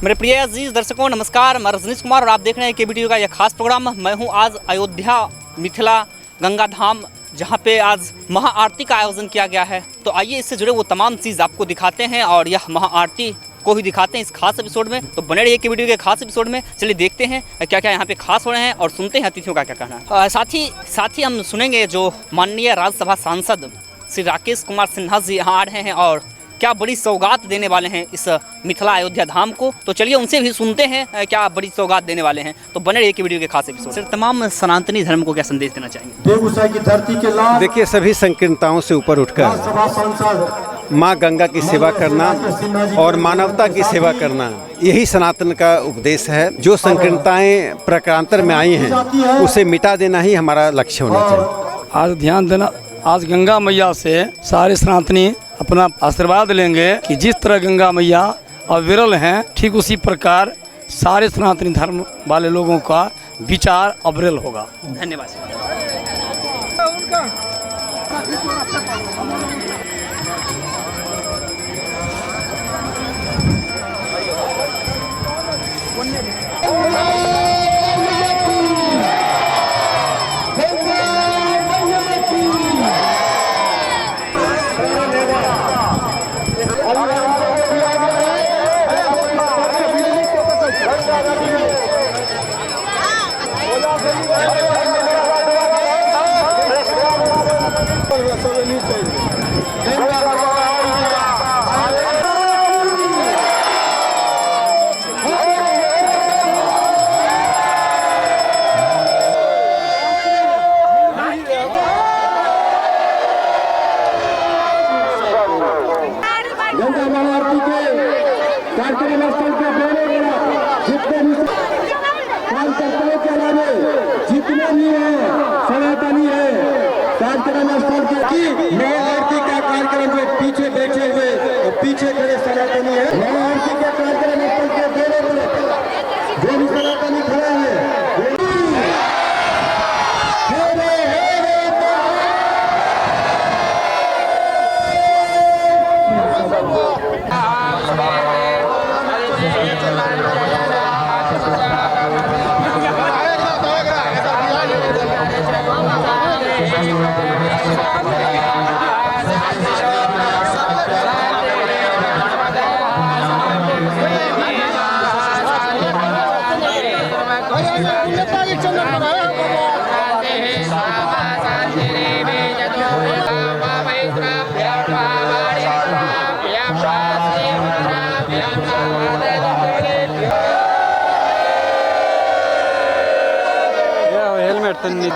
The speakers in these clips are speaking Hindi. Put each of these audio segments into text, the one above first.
मेरे प्रिय अजीज दर्शकों नमस्कार, मैं रजनीश कुमार और आप देख रहे हैं केबीटीवी का यह खास प्रोग्राम। मैं हूं आज अयोध्या मिथिला गंगा धाम, जहां पे आज महाआरती का आयोजन किया गया है। तो आइए इससे जुड़े वो तमाम चीज़ आपको दिखाते हैं और यह महाआरती को ही दिखाते हैं इस खास एपिसोड में। तो बने रहिए केबीटीवी के खास एपिसोड में। चलिए देखते हैं क्या क्या यहाँ पे खास हो रहे हैं और सुनते हैं अतिथियों का क्या कहना है। साथ ही हम सुनेंगे जो माननीय राज्यसभा सांसद श्री राकेश कुमार सिन्हा जी यहाँ आ रहे हैं और क्या बड़ी सौगात देने वाले हैं इस मिथिला अयोध्या धाम को। तो चलिए उनसे भी सुनते हैं क्या बड़ी सौगात देने वाले हैं। तो बने रहिए कि वीडियो के खास एपिसोड। सर, तमाम सनातनी धर्म को क्या संदेश देना चाहेंगे? बेगूसराय की धरती के लाल, देखिए, सभी संकीर्णताओं से ऊपर उठकर माँ गंगा की सेवा करना और मानवता की सेवा करना, यही सनातन का उपदेश है। जो संकीर्णताएं प्रकारांतर में आई हैं उसे मिटा देना ही हमारा लक्ष्य होना चाहिए। आज ध्यान देना, आज गंगा मैया से सारे सनातनी अपना आशीर्वाद लेंगे कि जिस तरह गंगा मैया अविरल हैं, ठीक उसी प्रकार सारे सनातनी धर्म वाले लोगों का विचार अविरल होगा। धन्यवाद। जितने भी है सनातनी है, कार्यक्रम स्थल के महाआरती का कार्यक्रम में पीछे बैठे हुए और पीछे खड़े सनातनी है। महाआरती के कार्यक्रम स्थल के दोनों तरफ जो भी सनातनी खड़ा है, हेलमेट तन्नी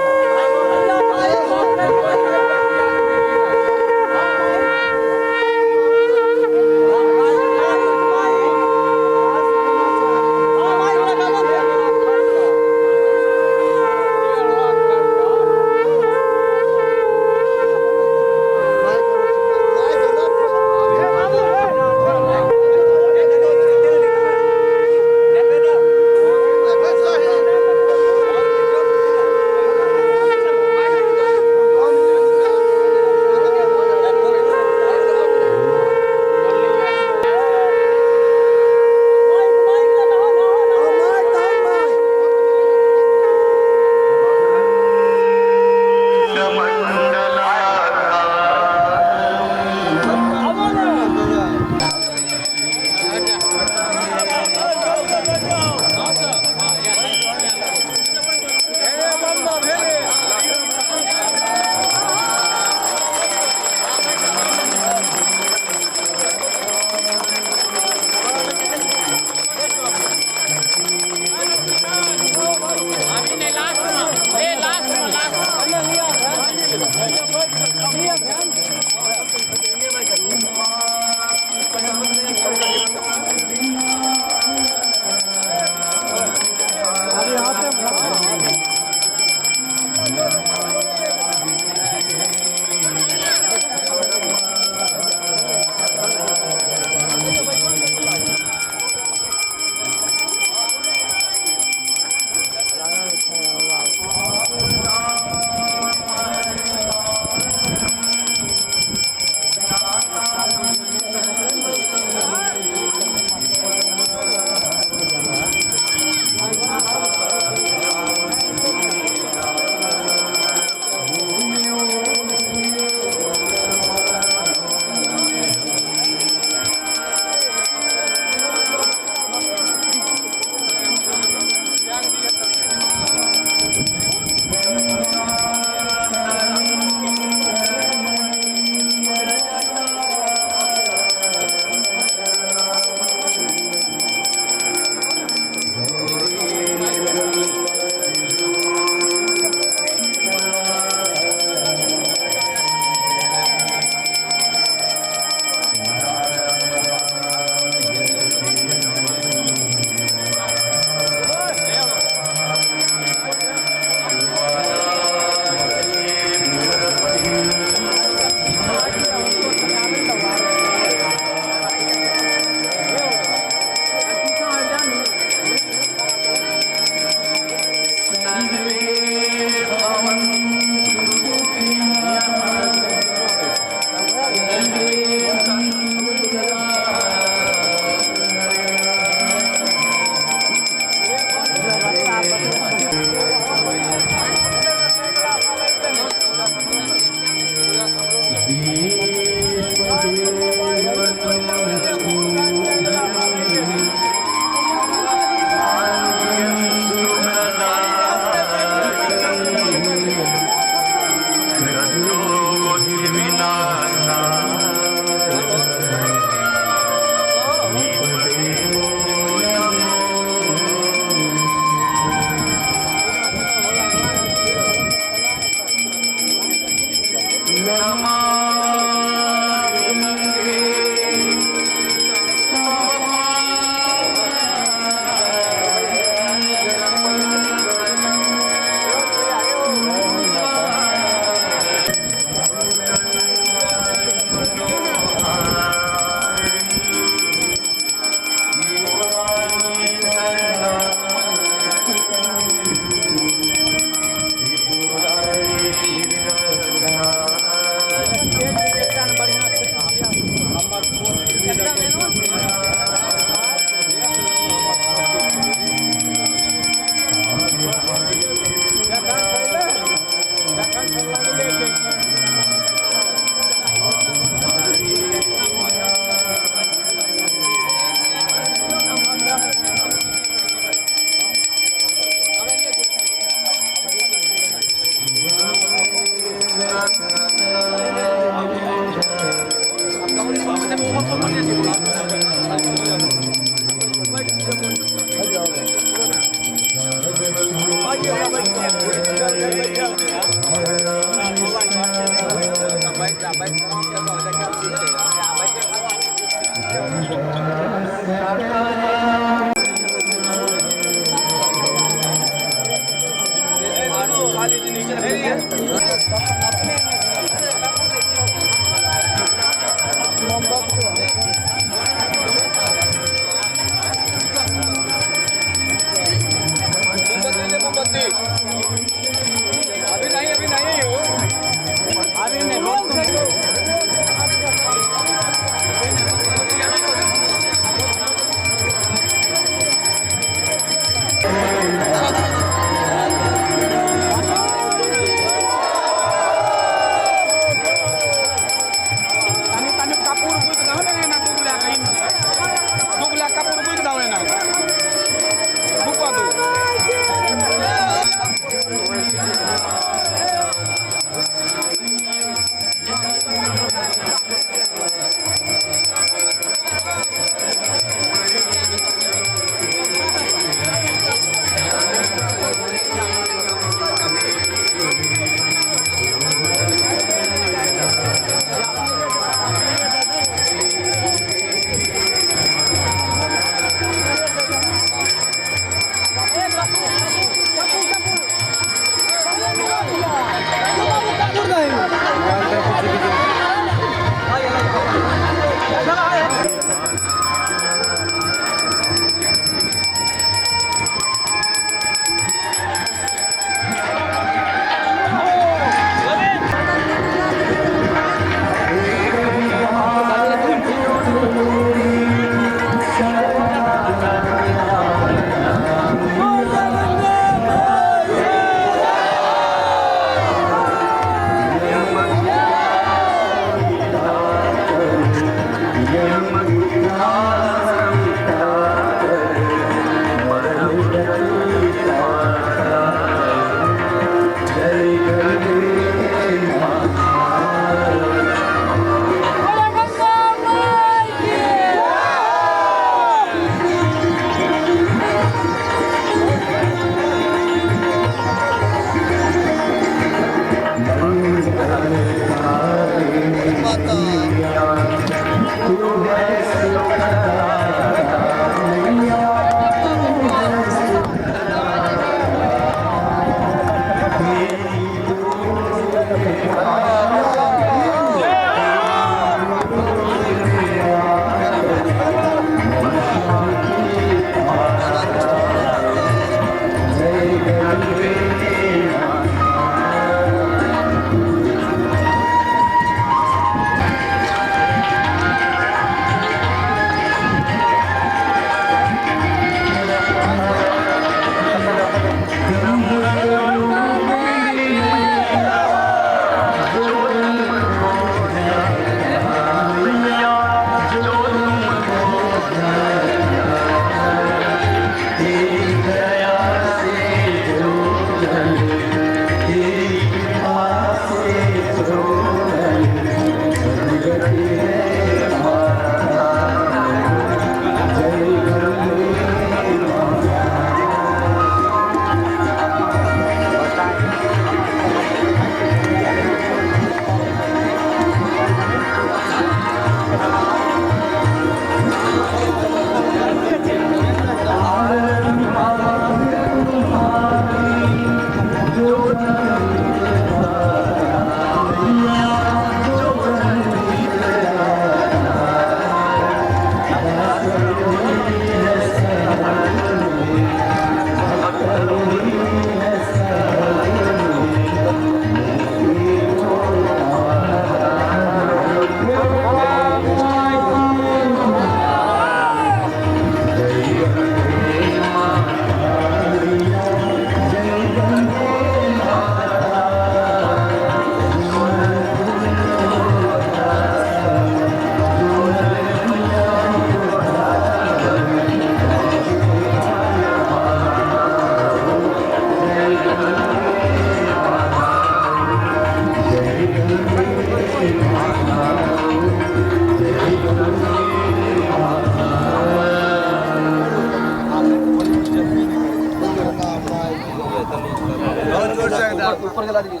Gracias.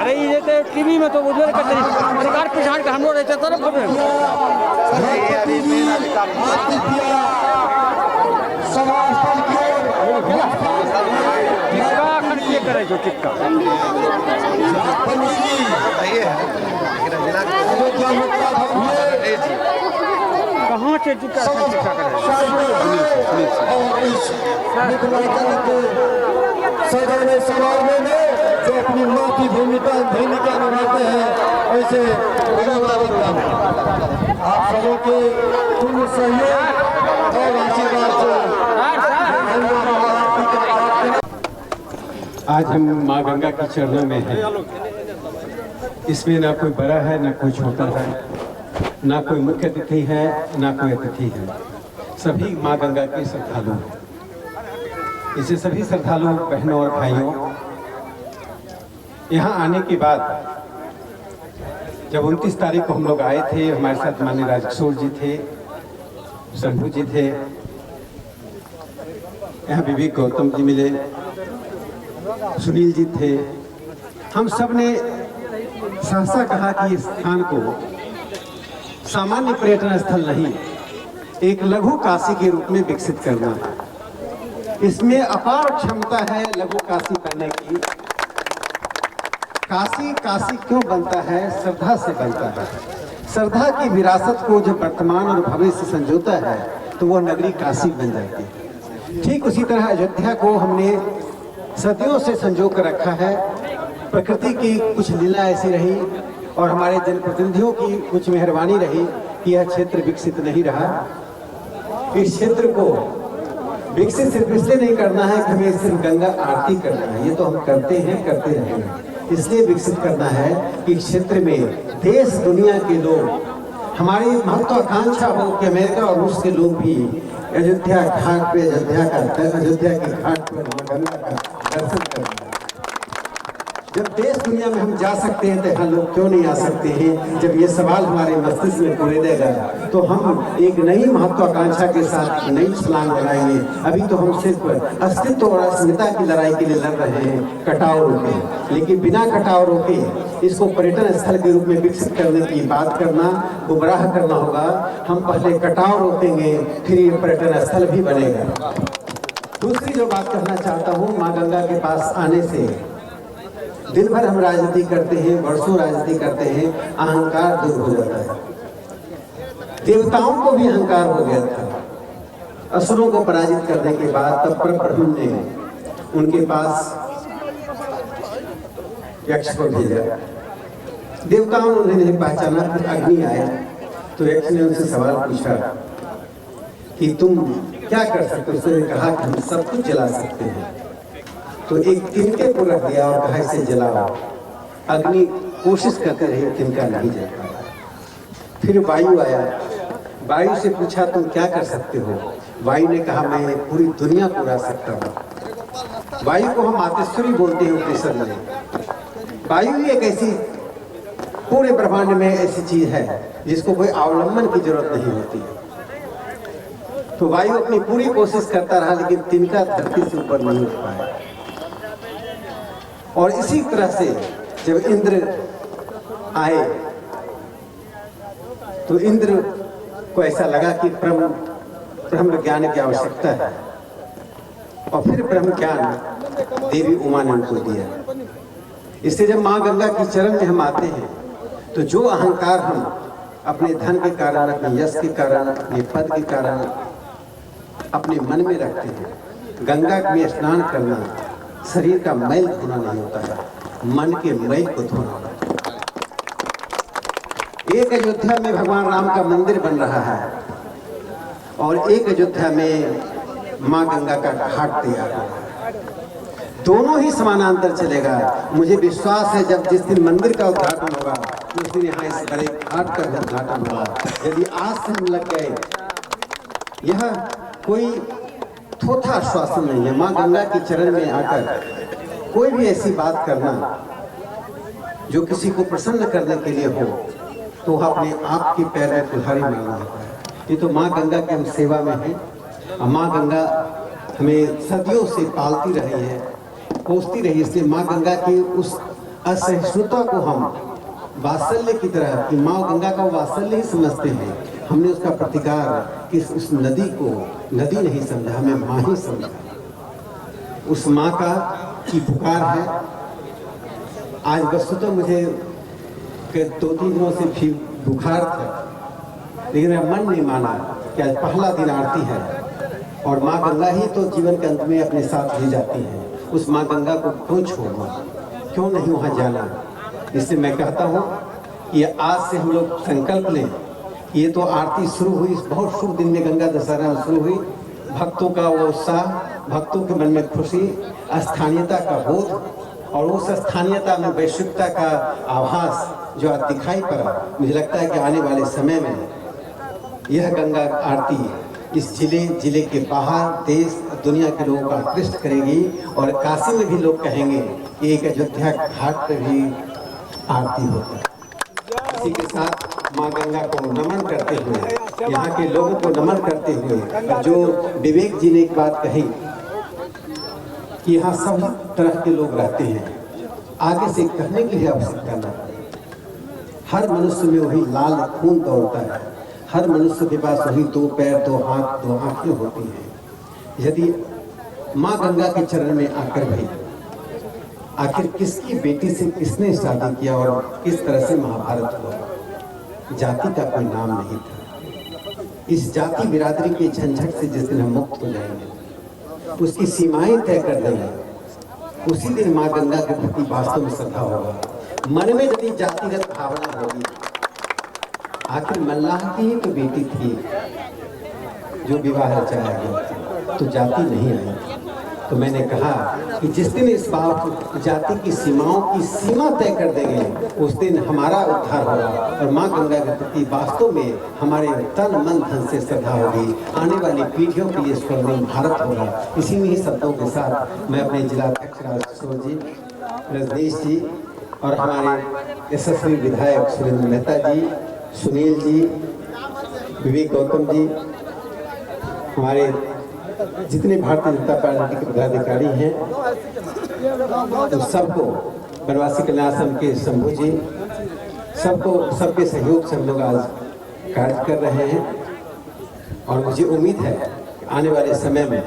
अरे ये तो टीवी में तो उधर करते सरकार पिछाड़ का हम लोग रहते तरफ करे जो टिक्का कहाँ से टिक्का सदैव समाज में जो अपनी माँ की भूमिका निभाते हैं ऐसे आप सबों के पूर्ण सहयोग और आशीर्वाद से आज हम माँ गंगा के चरणों में हैं। इसमें ना कोई बड़ा है ना कोई छोटा है, ना कोई मुख्य अतिथि है ना कोई अतिथि है, सभी माँ गंगा के श्रद्धालु हैं। इसे सभी श्रद्धालु बहनों और भाइयों, यहाँ आने के बाद जब 29 तारीख को हम लोग आए थे, हमारे साथ माननीय राजकिशोर जी थे, शंभू जी थे, यहाँ विवेक गौतम जी मिले, सुनील जी थे। हम सब ने सहसा कहा कि इस स्थान को सामान्य पर्यटन स्थल नहीं, एक लघु काशी के रूप में विकसित करना है। इसमें अपार क्षमता है लघु काशी बनने की। काशी काशी क्यों बनता है? श्रद्धा से बनता है। श्रद्धा की विरासत को जब वर्तमान और भविष्य से संजोता है तो वह नगरी काशी बन जाती है। ठीक उसी तरह अयोध्या को हमने सदियों से संजो कर रखा है। प्रकृति की कुछ लीला ऐसी रही और हमारे जनप्रतिनिधियों की कुछ मेहरबानी रही कि यह क्षेत्र विकसित नहीं रहा। इस क्षेत्र को विकसित सिर्फ इसलिए नहीं करना है कि हमें सिर्फ गंगा आरती करना है, ये तो हम करते हैं, करते रहेंगे। इसलिए विकसित करना है कि क्षेत्र में देश दुनिया के लोग, हमारी महत्वाकांक्षा हो कि अमेरिका और रूस के लोग भी अयोध्या घाट पे अयोध्या के घाट पर गंगा का दर्शन करें। जब देश दुनिया में हम जा सकते हैं तो यहाँ लोग क्यों नहीं आ सकते हैं? जब ये सवाल हमारे मस्तिष्क में पूरेगा तो हम एक नई महत्वाकांक्षा के साथ नई छलांग लगाएंगे। अभी तो हम सिर्फ अस्तित्व और अस्मिता की लड़ाई के लिए लड़ रहे हैं, कटाव रोके, लेकिन बिना कटाव रोके इसको पर्यटन स्थल के रूप में विकसित करने की बात करना, गुमराह करना होगा। हम पहले कटाव रोकेंगे, फिर ये पर्यटन स्थल भी बनेगा। दूसरी जो बात कहना चाहता हूँ, माँ गंगा के पास आने से दिन भर हम राजनीति करते हैं, वर्षों राजनीति करते हैं, अहंकार दूर हो जाता है। देवताओं को भी अहंकार हो गया था। असुरों को पराजित करने के बाद तब परब्रह्म ने उनके पास यक्ष को भेजा। देवताओं ने उन्हें पहचाना, फिर अग्नि आया तो यक्ष ने उनसे सवाल पूछा कि तुम क्या कर सकते हो? उसने कहा कि हम सब कुछ जला सकते हैं। तो एक तिनके को रख दिया और कहा इसे जलाओ। अग्नि कोशिश करते रही, तिनका नहीं जल पाया। फिर वायु आया, वायु से पूछा तुम क्या कर सकते हो? वायु ने कहा मैं पूरी दुनिया को उड़ा सकता हूँ। वायु को हम आतिश्वरी बोलते हैं उपनिषद में। वायु ही एक ऐसी पूरे ब्रह्मांड में ऐसी चीज है जिसको कोई अवलंबन की जरूरत नहीं होती। तो वायु अपनी पूरी कोशिश करता रहा, लेकिन तिनका धरती से ऊपर नहीं उठ पाया। और इसी तरह से जब इंद्र आए तो इंद्र को ऐसा लगा कि ब्रह्म ज्ञान की आवश्यकता है, और फिर ब्रह्म ज्ञान देवी उमा ने उनको दिया। इससे जब माँ गंगा की चरण में हम आते हैं तो जो अहंकार हम अपने धन के कारण, अपने यश के कारण, अपने पद के कारण अपने मन में रखते हैं, गंगा में स्नान करना शरीर का मैल धोना नहीं होता है, मन के मैल को धोना होता है। एक अयोध्या में भगवान राम का मंदिर बन रहा है और एक अयोध्या में माँ गंगा का घाट तैयार हो रहा है। दोनों ही समानांतर चलेगा। मुझे विश्वास है जब जिस दिन मंदिर का उद्घाटन होगा उस दिन यहाँ इस बड़े घाट का उद्घाटन होगा। यदि आज से हम लग गए, यह कोई थोथा आश्वासन नहीं है। माँ गंगा के चरण में आकर कोई भी ऐसी बात करना जो किसी को प्रसन्न करने के लिए हो तो वह अपने आप के पैर में कुल्हाड़ी मारना होता है। ये तो माँ गंगा के हम सेवा में हैं और माँ गंगा हमें सदियों से पालती रही है, पोसती रही। इसलिए माँ गंगा की उस असहिष्णुता को हम वात्सल्य की तरह, कि माँ गंगा का वात्सल्य ही समझते हैं, हमने उसका प्रतिकार कि उस नदी को नदी नहीं समझा, हमें माँ ही समझा। उस माँ का की पुकार है। आज वस्तुतः मुझे 2-3 दिनों से भी बुखार था, लेकिन मेरा मन नहीं माना कि आज पहला दिन आरती है और माँ गंगा ही तो जीवन के अंत में अपने साथ ले जाती है। उस माँ गंगा को क्यों छोड़ना, क्यों नहीं वहाँ जाना? इससे मैं कहता हूँ कि आज से हम लोग संकल्प लें। ये तो आरती शुरू हुई, बहुत शुभ दिन में गंगा दशहरा शुरू हुई। भक्तों का वो उत्साह, भक्तों के मन में खुशी, स्थानीयता का बोध और उस स्थानीयता में वैश्विकता का आभास जो आज दिखाई पड़ा, मुझे लगता है कि आने वाले समय में यह गंगा आरती इस जिले के बाहर देश दुनिया के लोगों को आकृष्ट करेगी और काशी में भी लोग कहेंगे कि एक अयोध्या घाट पर भी आरती होती है। इसी के साथ माँ गंगा को नमन करते हुए, यहाँ के लोगों को नमन करते हुए, जो विवेक जी ने एक बात कही कि यहाँ सभी तरह के लोग रहते हैं, आगे से कहने की आवश्यकता न पड़े। हर मनुष्य में वही लाल खून दौड़ता है, हर मनुष्य के पास वही 2 पैर, 2 हाथ, 2 आंखें होती हैं। यदि माँ गंगा के चरण में आकर भी आखिर किसकी बेटी से किसने शादी किया और किस तरह से महाभारत हुआ, जाति का कोई नाम नहीं था। इस जाति बिरादरी के झंझट से जिस दिन हम मुक्त हो जाएंगे, उसकी सीमाएं तय कर देंगे, उसी दिन माँ गंगा के प्रति वास्तव में श्रद्धा होगा। मन में यदि जातिगत भावना होगी, आखिर मल्लाह की ही तो बेटी थी जो विवाह रचाया गया, तो जाति नहीं आई। तो मैंने कहा कि जिस दिन इस बात जाति की सीमाओं की सीमा तय कर देंगे, उस दिन हमारा उद्धार होगा और माँ गंगा के प्रति वास्तव में हमारे तन मन धन से श्रद्धा होगी। आने वाली पीढ़ियों के लिए स्वर्णिम भारत होगा। इसी में ही शब्दों के साथ मैं अपने जिला अध्यक्ष राज किशोर जी रजनीश जी और हमारे यशस्वी विधायक सुरेंद्र मेहता जी, सुनील जी, विवेक गौतम जी, हमारे जितने भारतीय जनता पार्टी के पदाधिकारी हैं, तो सबको बनवासी कल्याण आश्रम के शंभू जी, सबको सबके सहयोग से हम लोग आज कार्य कर रहे हैं। और मुझे उम्मीद है कि आने वाले समय में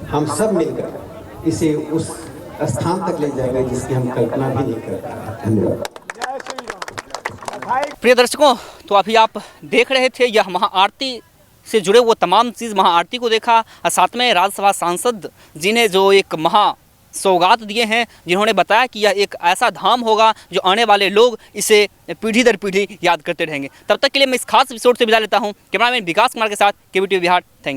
हम सब मिलकर इसे उस स्थान तक ले जाएंगे जिसकी हम कल्पना भी नहीं कर पाए। धन्यवाद। प्रिय दर्शकों, तो अभी आप देख रहे थे यह महाआरती से जुड़े वो तमाम चीज़, महाआरती को देखा। साथ में राज्यसभा सांसद जी ने जो एक महा सौगात दिए हैं, जिन्होंने बताया कि यह एक ऐसा धाम होगा जो आने वाले लोग इसे पीढ़ी दर पीढ़ी याद करते रहेंगे। तब तक के लिए मैं इस खास एपिसोड से विदा लेता हूँ। कैमरामैन विकास कुमार के साथ केबीटी बिहार। Thank you.